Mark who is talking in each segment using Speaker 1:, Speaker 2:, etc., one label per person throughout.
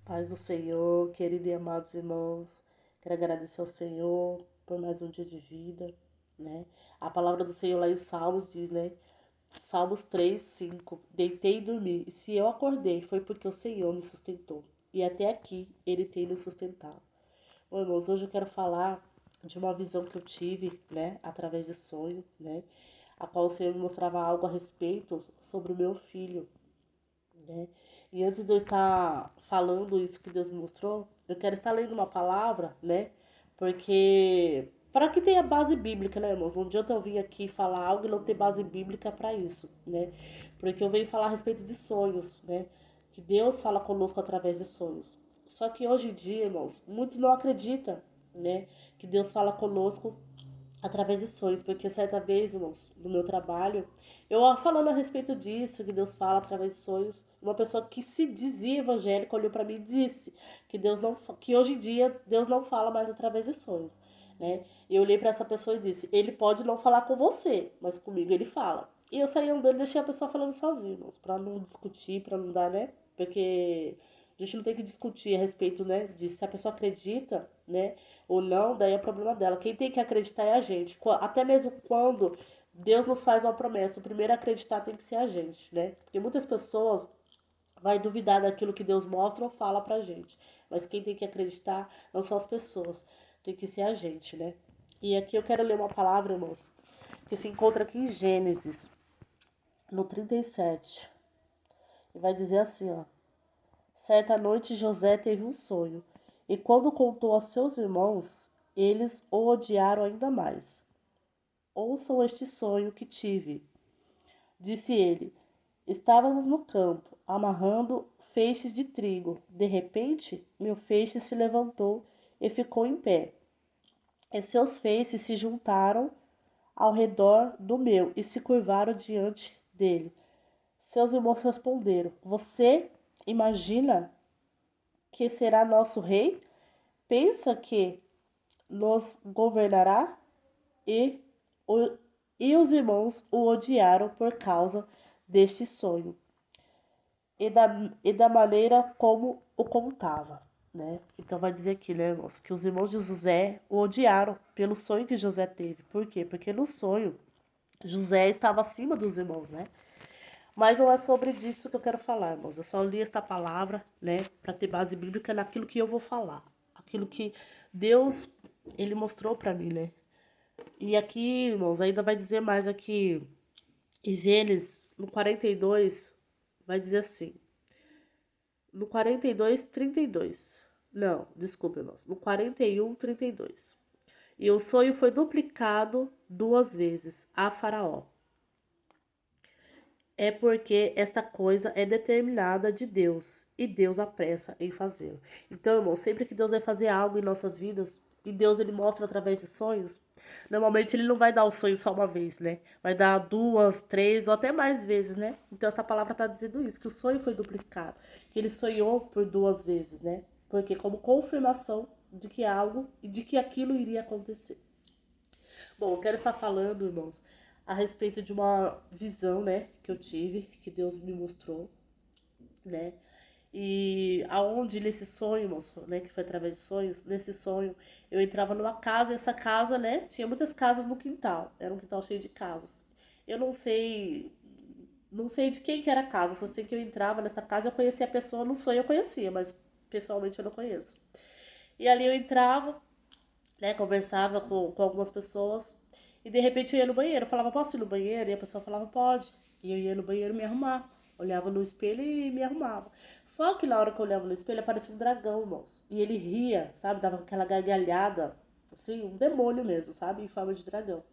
Speaker 1: Paz do Senhor, queridos e amados irmãos, quero agradecer ao Senhor por mais um dia de vida, né? A palavra do Senhor lá em Salmos diz, né? Salmos 3, 5. Deitei e dormi, e se eu acordei foi porque o Senhor me sustentou, e até aqui Ele tem nos sustentado. Bom, irmãos, hoje eu quero falar de uma visão que eu tive, né? Através de sonho, né? A qual o Senhor me mostrava algo a respeito sobre o meu filho, né? E antes de eu estar falando isso que Deus me mostrou, eu quero estar lendo uma palavra, né? Porque para que tenha base bíblica, né, irmãos? Não adianta eu vir aqui falar algo e não ter base bíblica para isso, né? Porque eu venho falar a respeito de sonhos, né? Que Deus fala conosco através de sonhos. Só que hoje em dia, irmãos, muitos não acreditam, né? Que Deus fala conosco através de sonhos, porque certa vez, irmãos, no meu trabalho, eu falando a respeito disso, que Deus fala através de sonhos, uma pessoa que se dizia evangélica olhou para mim e disse que Deus não, que hoje em dia Deus não fala mais através de sonhos, né? E eu olhei para essa pessoa e disse: Ele pode não falar com você, mas comigo ele fala. E eu saí andando e deixei a pessoa falando sozinha, irmãos, para não discutir, para não dar, né? Porque a gente não tem que discutir a respeito, né, de se a pessoa acredita, né, ou não, daí é problema dela. Quem tem que acreditar é a gente. Até mesmo quando Deus nos faz uma promessa, o primeiro a acreditar tem que ser a gente, né? Porque muitas pessoas vai duvidar daquilo que Deus mostra ou fala pra gente. Mas quem tem que acreditar não são as pessoas, tem que ser a gente, né? E aqui eu quero ler uma palavra, irmãos, que se encontra aqui em Gênesis, no 37. E vai dizer assim, ó: Certa noite José teve um sonho, e quando contou aos seus irmãos, eles o odiaram ainda mais. Ouçam este sonho que tive, disse ele. Estávamos no campo, amarrando feixes de trigo. De repente, meu feixe se levantou e ficou em pé. E seus feixes se juntaram ao redor do meu e se curvaram diante dele. Seus irmãos responderam: Você imagina que será nosso rei? Pensa que nos governará? E, o, e os irmãos o odiaram por causa deste sonho e da maneira como o contava, né? Então vai dizer aqui, né, irmãos, que os irmãos de José o odiaram pelo sonho que José teve. Por quê? Porque no sonho José estava acima dos irmãos, né? Mas não é sobre disso que eu quero falar, irmãos. Eu só li esta palavra, né, para ter base bíblica naquilo que eu vou falar, aquilo que Deus ele mostrou para mim, né? E aqui, irmãos, ainda vai dizer mais aqui em Gênesis, no 42, vai dizer assim: no 42, 32. Não, desculpa, irmãos. No 41, 32. E o sonho foi duplicado duas vezes a Faraó. É porque esta coisa é determinada de Deus e Deus apressa em fazê-lo. Então, irmão, sempre que Deus vai fazer algo em nossas vidas, e Deus ele mostra através de sonhos, normalmente ele não vai dar o sonho só uma vez, né? Vai dar duas, três ou até mais vezes, né? Então essa palavra está dizendo isso, que o sonho foi duplicado, que ele sonhou por duas vezes, né? Porque como confirmação de que algo e de que aquilo iria acontecer. Bom, eu quero estar falando, irmãos, a respeito de uma visão, né, que eu tive, que Deus me mostrou, né? E aonde nesse sonho, irmãos, né, que foi através de sonhos, nesse sonho eu entrava numa casa e essa casa, né, tinha muitas casas no quintal, era um quintal cheio de casas. Eu não sei de quem que era a casa, só sei que eu entrava nessa casa, eu conhecia a pessoa, no sonho eu conhecia, mas pessoalmente eu não conheço. E ali eu entrava, né, conversava com algumas pessoas e de repente eu ia no banheiro, eu falava, posso ir no banheiro? E a pessoa falava, pode. E eu ia no banheiro me arrumar. Olhava no espelho e me arrumava. Só que na hora que eu olhava no espelho aparecia um dragão, irmãos. E ele ria, sabe? Dava aquela gargalhada, assim, um demônio mesmo, sabe? Em forma de dragão.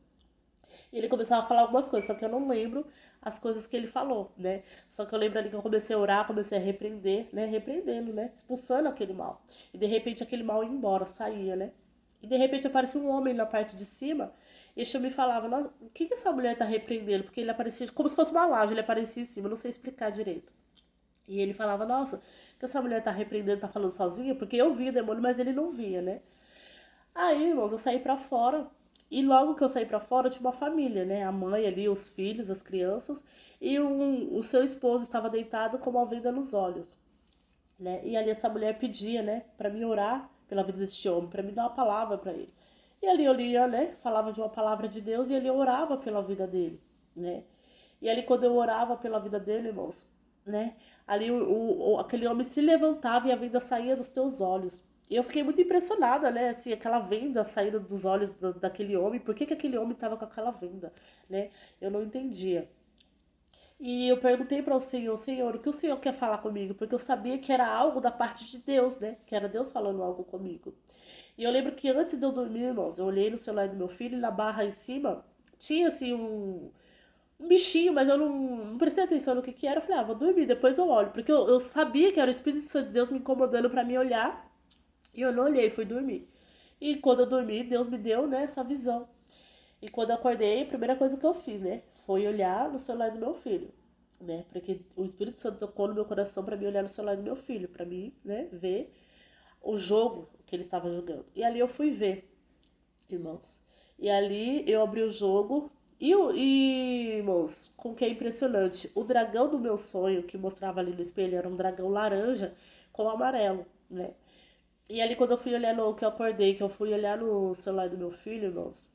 Speaker 1: E ele começava a falar algumas coisas, só que eu não lembro as coisas que ele falou, né? Só que eu lembro ali que eu comecei a orar, comecei a repreender, né? Repreendendo, né? Expulsando aquele mal. E de repente aquele mal ia embora, saía, né? E de repente aparecia um homem na parte de cima e o me falava, o que que essa mulher tá repreendendo? Porque ele aparecia como se fosse uma laje, ele aparecia em cima, eu não sei explicar direito. E ele falava, nossa, que essa mulher tá repreendendo, tá falando sozinha, porque eu via o demônio, mas ele não via, né? Aí, irmãos, eu saí pra fora. E logo que eu saí pra fora, tinha uma família, né? A mãe ali, os filhos, as crianças. E o seu esposo estava deitado com uma venda nos olhos. né? E ali essa mulher pedia, né, para mim orar pela vida desse homem, para me dar uma palavra para ele. E ali eu lia, né, falava de uma palavra de Deus e ali eu orava pela vida dele, né? E ali quando eu orava pela vida dele, irmãos, né, ali aquele homem se levantava e a venda saía dos teus olhos. E eu fiquei muito impressionada, né, assim, aquela venda saindo dos olhos daquele homem, por que que aquele homem estava com aquela venda, né? Eu não entendia. E eu perguntei para o Senhor, Senhor, o que o Senhor quer falar comigo? Porque eu sabia que era algo da parte de Deus, né? Que era Deus falando algo comigo. E eu lembro que antes de eu dormir, irmãos, eu olhei no celular do meu filho e na barra em cima tinha assim um bichinho, mas eu não prestei atenção no que era. Eu falei, ah, vou dormir, depois eu olho. Porque eu sabia que era o Espírito Santo de Deus me incomodando para me olhar. E eu não olhei, fui dormir. E quando eu dormi, Deus me deu, né, essa visão. E quando eu acordei, a primeira coisa que eu fiz, né, foi olhar no celular do meu filho, né, porque o Espírito Santo tocou no meu coração para mim olhar no celular do meu filho, para mim, né, ver o jogo que ele estava jogando. E ali eu fui ver, irmãos. E ali eu abri o jogo irmãos, com que é impressionante, o dragão do meu sonho que mostrava ali no espelho era um dragão laranja com amarelo, né? E ali quando eu fui olhar no que eu acordei, que eu fui olhar no celular do meu filho, irmãos,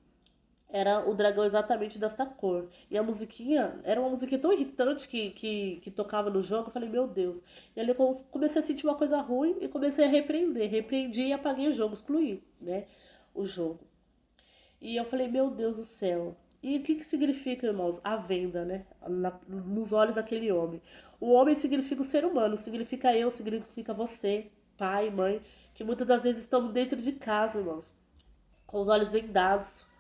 Speaker 1: era o dragão exatamente dessa cor. E a musiquinha era uma musiquinha tão irritante que tocava no jogo. Eu falei, meu Deus. E ali eu comecei a sentir uma coisa ruim e comecei a repreender. Repreendi e apaguei o jogo, excluí, né? O jogo. E eu falei, meu Deus do céu. E o que que significa, irmãos? A venda, né? Nos olhos daquele homem. O homem significa o ser humano, significa eu, significa você, pai, mãe, que muitas das vezes estamos dentro de casa, irmãos, com os olhos vendados,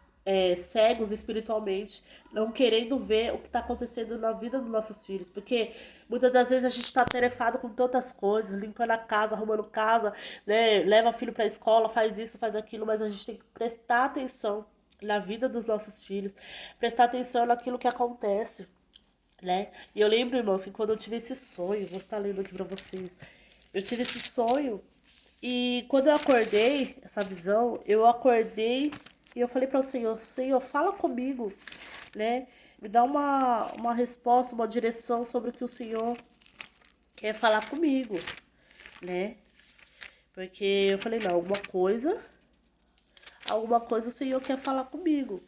Speaker 1: cegos espiritualmente, não querendo ver o que está acontecendo na vida dos nossos filhos, porque muitas das vezes a gente está atarefado com tantas coisas, limpando a casa, arrumando casa, né, leva filho para a escola, faz isso, faz aquilo, mas a gente tem que prestar atenção na vida dos nossos filhos, prestar atenção naquilo que acontece, né? E eu lembro, irmãos, que quando eu tive esse sonho, vou estar lendo aqui para vocês, eu tive esse sonho e quando eu acordei, essa visão, eu acordei e eu falei para o Senhor, Senhor, fala comigo, né? Me dá uma resposta, uma direção sobre o que o Senhor quer falar comigo, né? Porque eu falei, não, alguma coisa o Senhor quer falar comigo,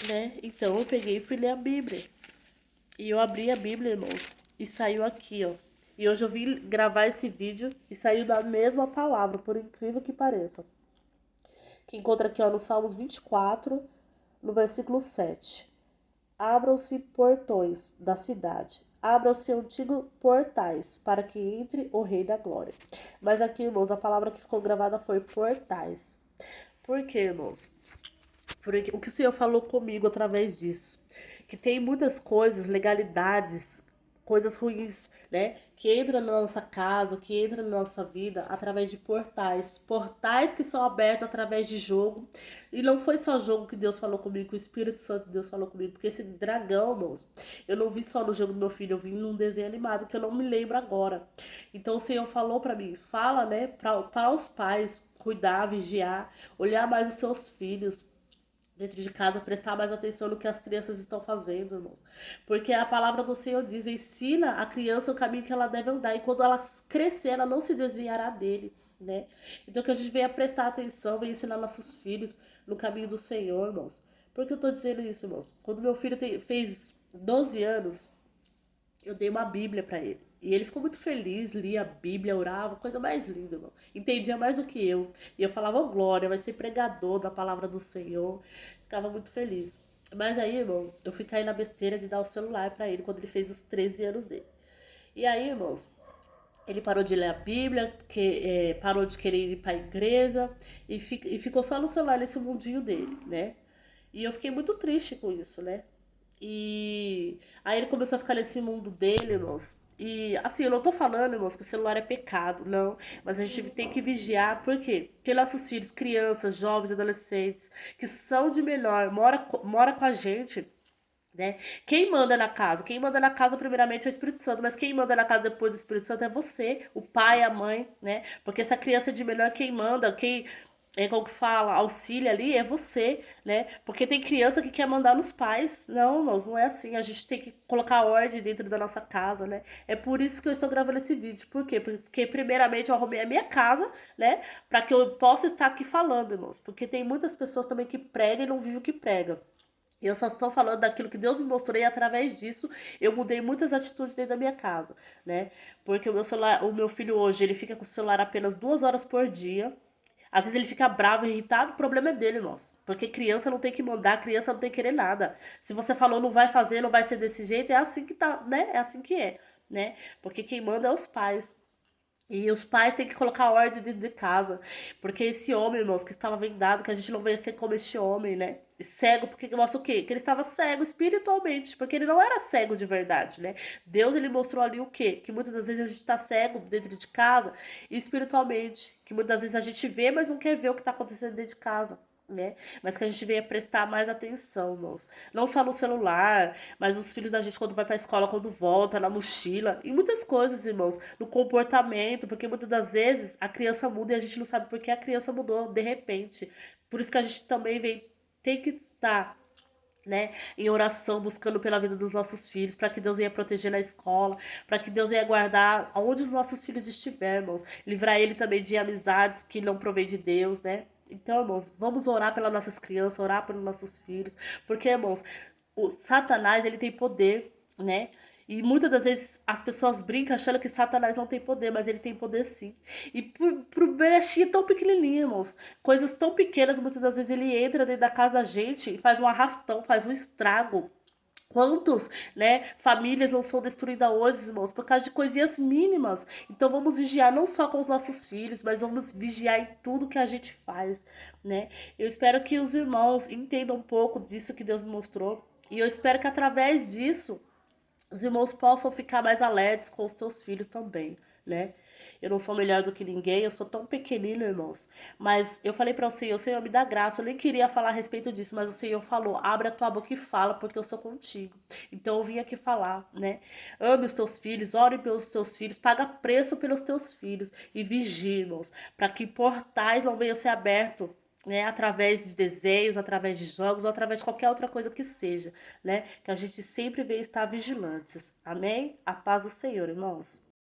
Speaker 1: né? Então eu peguei e fui ler a Bíblia. E eu abri a Bíblia, irmãos, e saiu aqui, ó. E hoje eu vim gravar esse vídeo e saiu da mesma palavra, por incrível que pareça. Que encontra aqui, ó, no Salmos 24, no versículo 7. Abram-se portões da cidade. Abram-se antigos portais, para que entre o Rei da Glória. Mas aqui, irmãos, a palavra que ficou gravada foi portais. Por quê, irmãos? Porque o que o Senhor falou comigo através disso, que tem muitas coisas, legalidades, coisas ruins, né, que entram na nossa casa, que entram na nossa vida através de portais, portais que são abertos através de jogo. E não foi só jogo que Deus falou comigo, que o Espírito Santo de Deus falou comigo, porque esse dragão, moço, eu não vi só no jogo do meu filho, eu vi num desenho animado que eu não me lembro agora. Então o Senhor falou para mim, fala, né, para os pais cuidar, vigiar, olhar mais os seus filhos dentro de casa, prestar mais atenção no que as crianças estão fazendo, irmãos. Porque a palavra do Senhor diz: ensina a criança o caminho que ela deve andar, e quando ela crescer, ela não se desviará dele, né? Então que a gente venha prestar atenção, venha ensinar nossos filhos no caminho do Senhor, irmãos. Por que eu tô dizendo isso, irmãos? Quando meu filho fez 12 anos, eu dei uma Bíblia para ele. E ele ficou muito feliz, lia a Bíblia, orava, coisa mais linda, irmão. Entendia mais do que eu. E eu falava, oh, glória, vai ser pregador da palavra do Senhor. Ficava muito feliz. Mas aí, irmão, eu fiquei na besteira de dar o celular para ele quando ele fez os 13 anos dele. E aí, irmãos, ele parou de ler a Bíblia, porque, parou de querer ir para a igreja e ficou só no celular nesse mundinho dele, né? E eu fiquei muito triste com isso, né? E aí ele começou a ficar nesse mundo dele, irmãos. E assim, eu não tô falando, irmãos, que o celular é pecado, não. Mas a gente tem que vigiar, por quê? Porque nossos filhos, crianças, jovens, adolescentes, que são de menor, mora com a gente, né? Quem manda na casa? Quem manda na casa, primeiramente, é o Espírito Santo, mas quem manda na casa depois do Espírito Santo é você, o pai, a mãe, né? Porque essa criança de menor, quem manda, é como que fala, auxílio ali é você, né? Porque tem criança que quer mandar nos pais. Não, nós não é assim. A gente tem que colocar ordem dentro da nossa casa, né? É por isso que eu estou gravando esse vídeo. Por quê? Porque primeiramente eu arrumei a minha casa, né? Para que eu possa estar aqui falando, irmãos. Porque tem muitas pessoas também que pregam e não vivem o que pregam. Eu só estou falando daquilo que Deus me mostrou e através disso eu mudei muitas atitudes dentro da minha casa, né? Porque o meu celular, o meu filho hoje, ele fica com o celular apenas 2 horas por dia. Às vezes ele fica bravo, irritado, o problema é dele, irmãos. Porque criança não tem que mandar, criança não tem que querer nada. Se você falou não vai fazer, não vai ser desse jeito, é assim que tá, né? É assim que é, né? Porque quem manda é os pais. E os pais têm que colocar ordem dentro de casa. Porque esse homem, irmãos, que estava vendado, que a gente não veio ser como este homem, né? Cego, porque mostra o quê? Que ele estava cego espiritualmente, porque ele não era cego de verdade, né? Deus, ele mostrou ali o quê? Que muitas das vezes a gente está cego dentro de casa, espiritualmente. Que muitas das vezes a gente vê, mas não quer ver o que está acontecendo dentro de casa, né? Mas que a gente venha prestar mais atenção, irmãos. Não só no celular, mas os filhos da gente quando vai pra escola, quando volta, na mochila, e muitas coisas, irmãos, no comportamento, porque muitas das vezes a criança muda e a gente não sabe por que a criança mudou de repente. Por isso que a gente também tem que estar, né, em oração, buscando pela vida dos nossos filhos, para que Deus venha proteger na escola, para que Deus venha guardar aonde os nossos filhos estiverem, irmãos. Livrar ele também de amizades que não provém de Deus, né? Então, irmãos, vamos orar pelas nossas crianças, orar pelos nossos filhos, porque, irmãos, o Satanás, ele tem poder, né? E muitas das vezes as pessoas brincam achando que Satanás não tem poder, mas ele tem poder sim. E por brechinha tão pequenininha, irmãos. Coisas tão pequenas, muitas das vezes ele entra dentro da casa da gente e faz um arrastão, faz um estrago. Quantos, né, famílias não são destruídas hoje, irmãos, por causa de coisinhas mínimas. Então vamos vigiar não só com os nossos filhos, mas vamos vigiar em tudo que a gente faz, né? Eu espero que os irmãos entendam um pouco disso que Deus me mostrou. E eu espero que através disso os irmãos possam ficar mais alegres com os teus filhos também, né? Eu não sou melhor do que ninguém, eu sou tão pequenino, irmãos. Mas eu falei para o Senhor me dá graça. Eu nem queria falar a respeito disso, mas o Senhor falou: abre a tua boca e fala, porque eu sou contigo. Então eu vim aqui falar, né? Ame os teus filhos, ore pelos teus filhos, paga preço pelos teus filhos e vigie, irmãos, para que portais não venham ser abertos, né, através de desenhos, através de jogos ou através de qualquer outra coisa que seja, né, que a gente sempre vem estar vigilantes. Amém? A paz do Senhor, irmãos.